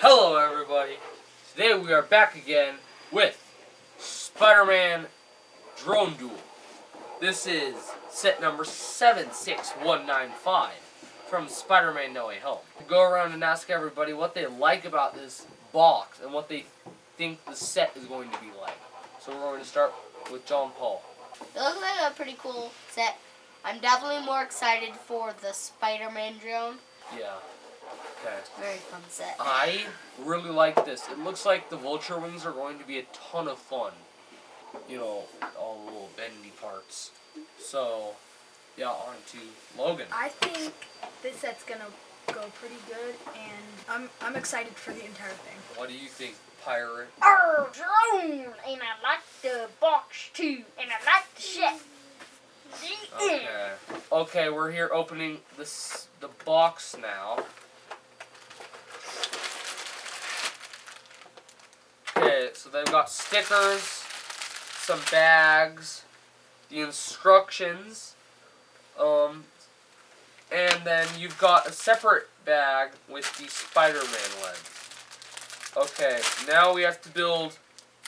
Hello everybody, today we are back again with Spider-Man Drone Duel. This is set number 76195 from Spider-Man No Way Home. To go around and ask everybody what they like about this box and what they think the set is going to be like. So we're going to start with John Paul. It looks like a pretty cool set. I'm definitely more excited for the Spider-Man drone. Yeah. Okay. Very fun set. I really like this. It looks like the vulture wings are going to be a ton of fun. You know, all the little bendy parts. So, yeah, on to Logan. I think this set's gonna go pretty good, and I'm excited for the entire thing. What do you think, Pirate? Our drone, and I like the box too, and I like the set. Okay, we're here opening the box now. Okay, so they've got stickers, some bags, the instructions, and then you've got a separate bag with the Spider-Man legs. Okay, now we have to build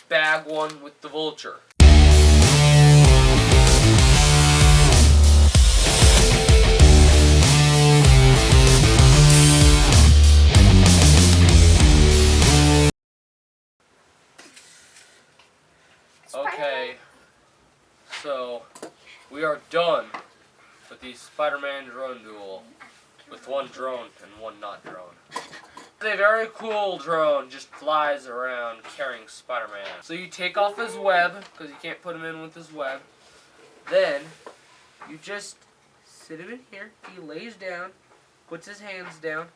bag one with the vulture. Okay, so we are done with the Spider-Man drone duel with one drone and one not drone. It's a very cool drone, just flies around carrying Spider-Man. So you take off his web, because you can't put him in with his web. Then, you just sit him in here, he lays down, puts his hands down,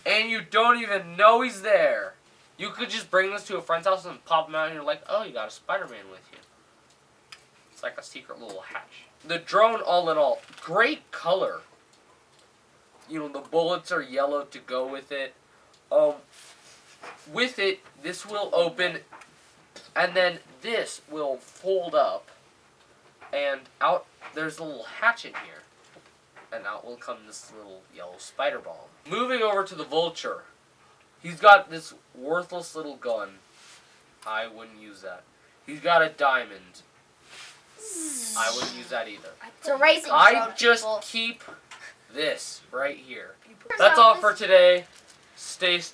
and you don't even know he's there. You could just bring this to a friend's house and pop him out and you're like, oh, you got a Spider-Man with you. It's like a secret little hatch. The drone, all in all, great color. You know, the bullets are yellow to go with it. With it, this will open, and then this will fold up, and out, there's a little hatch in here. And out will come this little yellow spider bomb. Moving over to the vulture. He's got this worthless little gun. I wouldn't use that. He's got a diamond. I wouldn't use that either. It's a racing drone, I just people. keep this right here. That's all for today. Stay